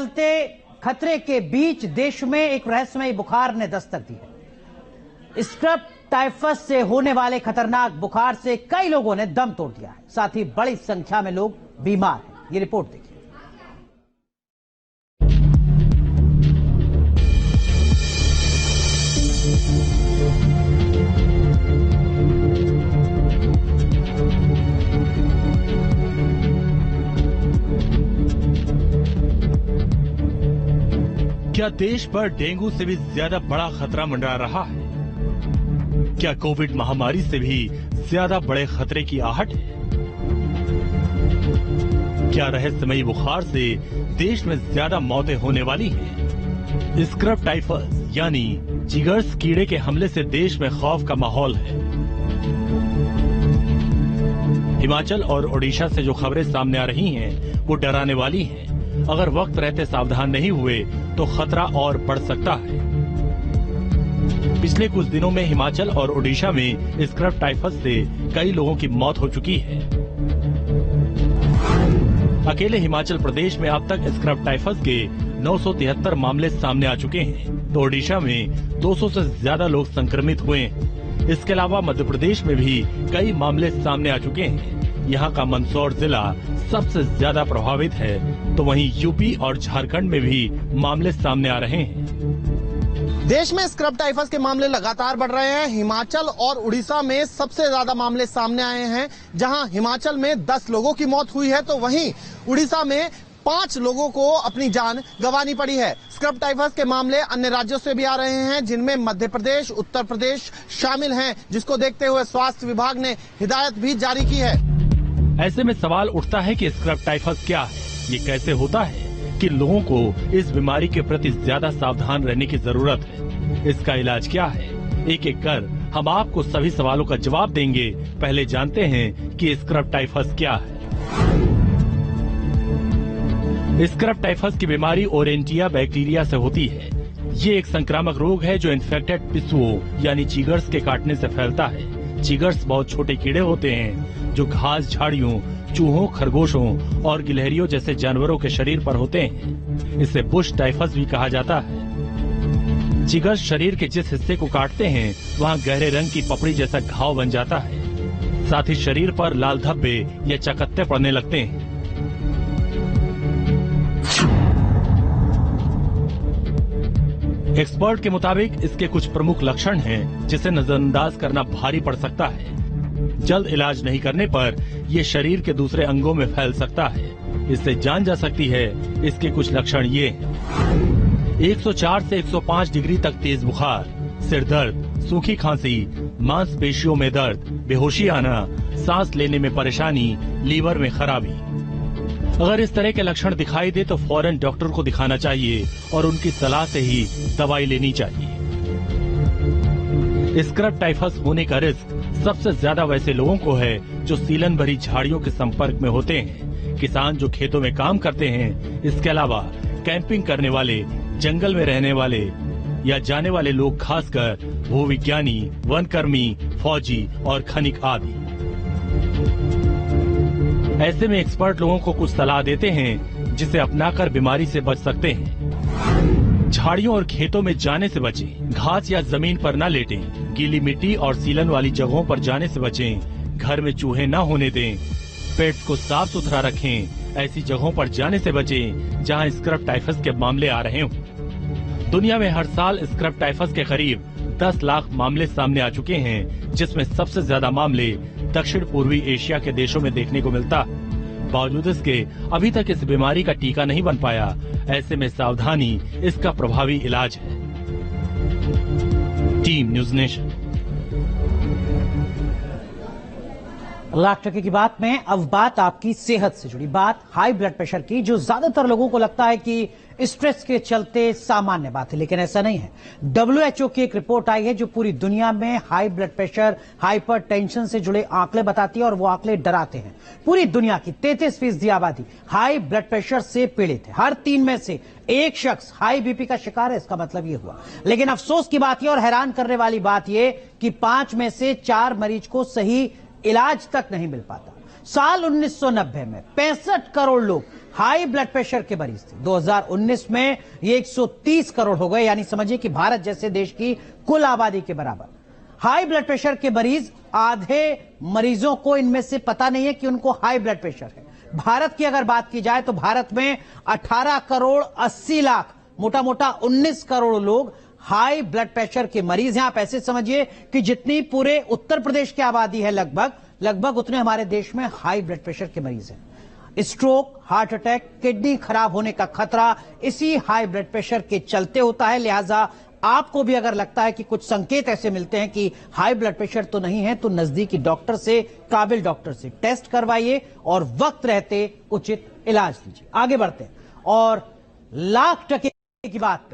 चलते खतरे के बीच देश में एक रहस्यमयी बुखार ने दस्तक दी है। स्क्रब टाइफस से होने वाले खतरनाक बुखार से कई लोगों ने दम तोड़ दिया है, साथ ही बड़ी संख्या में लोग बीमार हैं। ये रिपोर्ट देखिए। क्या देश पर डेंगू से भी ज्यादा बड़ा खतरा मंडरा रहा है? क्या कोविड महामारी से भी ज्यादा बड़े खतरे की आहट है? क्या रहस्यमयी बुखार से देश में ज्यादा मौतें होने वाली हैं? स्क्रब टाइफस यानी जिगर्स कीड़े के हमले से देश में खौफ का माहौल है। हिमाचल और ओडिशा से जो खबरें सामने आ रही हैं, वो डराने वाली हैं। अगर वक्त रहते सावधान नहीं हुए तो खतरा और बढ़ सकता है। पिछले कुछ दिनों में हिमाचल और ओडिशा में स्क्रब टाइफस से कई लोगों की मौत हो चुकी है। अकेले हिमाचल प्रदेश में अब तक स्क्रब टाइफस के 973 मामले सामने आ चुके हैं, तो ओडिशा में 200 से ज्यादा लोग संक्रमित हुए हैं। इसके अलावा मध्य प्रदेश में भी कई मामले सामने आ चुके हैं। यहाँ का मंदसौर जिला सबसे ज्यादा प्रभावित है, तो वहीं यूपी और झारखंड में भी मामले सामने आ रहे हैं। देश में स्क्रब टाइफस के मामले लगातार बढ़ रहे हैं। हिमाचल और उड़ीसा में सबसे ज्यादा मामले सामने आए हैं, जहां हिमाचल में 10 लोगों की मौत हुई है, तो वहीं उड़ीसा में 5 लोगों को अपनी जान गंवानी पड़ी है। स्क्रब टाइफस के मामले अन्य राज्यों से भी आ रहे हैं, जिनमें मध्य प्रदेश, उत्तर प्रदेश शामिल हैं, जिसको देखते हुए स्वास्थ्य विभाग ने हिदायत भी जारी की है। ऐसे में सवाल उठता है कि स्क्रब टाइफस क्या है, ये कैसे होता है, कि लोगों को इस बीमारी के प्रति ज्यादा सावधान रहने की जरूरत है। इसका इलाज क्या है, एक एक कर हम आपको सभी सवालों का जवाब देंगे। पहले जानते हैं कि स्क्रब टाइफस क्या है। स्क्रब टाइफस की बीमारी ओरेंटिया बैक्टीरिया से होती है। ये एक संक्रामक रोग है जो इन्फेक्टेड पिस्सुओं यानी चीगर्स के काटने से फैलता है। चीगर्स बहुत छोटे कीड़े होते हैं जो घास, झाड़ियों, चूहों, खरगोशों और गिलहरियों जैसे जानवरों के शरीर पर होते हैं। इसे बुश टाइफस भी कहा जाता है। चीगर्स शरीर के जिस हिस्से को काटते हैं, वहाँ गहरे रंग की पपड़ी जैसा घाव बन जाता है। साथ ही शरीर पर लाल धब्बे या चकत्ते पड़ने लगते हैं। एक्सपर्ट के मुताबिक इसके कुछ प्रमुख लक्षण हैं, जिसे नजरअंदाज करना भारी पड़ सकता है। जल्द इलाज नहीं करने पर ये शरीर के दूसरे अंगों में फैल सकता है। इससे जान जा सकती है। इसके कुछ लक्षण ये हैं: 104 से 105 डिग्री तक तेज बुखार, सिर दर्द, सूखी खांसी, मांसपेशियों में दर्द, बेहोशी आना, सांस लेने में परेशानी, लीवर में खराबी। अगर इस तरह के लक्षण दिखाई दे तो फौरन डॉक्टर को दिखाना चाहिए और उनकी सलाह से ही दवाई लेनी चाहिए। स्क्रब टाइफस होने का रिस्क सबसे ज्यादा वैसे लोगों को है जो सीलन भरी झाड़ियों के संपर्क में होते हैं, किसान जो खेतों में काम करते हैं, इसके अलावा कैंपिंग करने वाले, जंगल में रहने वाले या जाने वाले लोग, खासकर भूविज्ञानी, वनकर्मी, फौजी और खनिक आदि। ऐसे में एक्सपर्ट लोगों को कुछ सलाह देते हैं जिसे अपनाकर बीमारी से बच सकते हैं। झाड़ियों और खेतों में जाने से बचें, घास या जमीन पर न लेटें, गीली मिट्टी और सीलन वाली जगहों पर जाने से बचें, घर में चूहे न होने दें, पेट्स को साफ सुथरा रखें, ऐसी जगहों पर जाने से बचें जहां स्क्रब टाइफस के मामले आ रहे हों। दुनिया में हर साल स्क्रब टाइफस के करीब 10 लाख मामले सामने आ चुके हैं, जिसमें सबसे ज्यादा मामले दक्षिण पूर्वी एशिया के देशों में देखने को मिलता। बावजूद इसके अभी तक इस बीमारी का टीका नहीं बन पाया। ऐसे में सावधानी इसका प्रभावी इलाज है। Team news nation. लाख टके की बात में अब बात आपकी सेहत से जुड़ी बात, हाई ब्लड प्रेशर की, जो ज्यादातर लोगों को लगता है कि स्ट्रेस के चलते सामान्य बात है, लेकिन ऐसा नहीं है। WHO की एक रिपोर्ट आई है जो पूरी दुनिया में हाई ब्लड प्रेशर, हाइपरटेंशन से जुड़े आंकड़े बताती है, और वो आंकड़े डराते हैं। पूरी दुनिया की 33% आबादी हाई ब्लड प्रेशर से पीड़ित है। हर 3 में से एक शख्स हाई बीपी का शिकार है। इसका मतलब ये हुआ, लेकिन अफसोस की बात यह और हैरान करने वाली बात यह कि 5 में से 4 मरीज को सही इलाज तक नहीं मिल पाता। साल 1990 में 65 करोड़ लोग हाई ब्लड प्रेशर के मरीज थे। 2019 में ये 130 करोड़ हो गए, यानी समझिए कि भारत जैसे देश की कुल आबादी के बराबर। हाई ब्लड प्रेशर के मरीज, आधे मरीजों को इनमें से पता नहीं है कि उनको हाई ब्लड प्रेशर है। भारत की अगर बात की जाए तो भारत में 18 करोड़ 80 लाख, मोटा मोटा 19 करोड़ लोग हाई ब्लड प्रेशर के मरीज हैं। आप ऐसे समझिए कि जितनी पूरे उत्तर प्रदेश की आबादी है लगभग उतने हमारे देश में हाई ब्लड प्रेशर के मरीज हैं। स्ट्रोक, हार्ट अटैक, किडनी खराब होने का खतरा इसी हाई ब्लड प्रेशर के चलते होता है। लिहाजा आपको भी अगर लगता है कि कुछ संकेत ऐसे मिलते हैं कि हाई ब्लड प्रेशर तो नहीं है, तो नजदीकी डॉक्टर से, काबिल डॉक्टर से टेस्ट करवाइए और वक्त रहते उचित इलाज लीजिए। आगे बढ़ते हैं और लाख टके की बात पे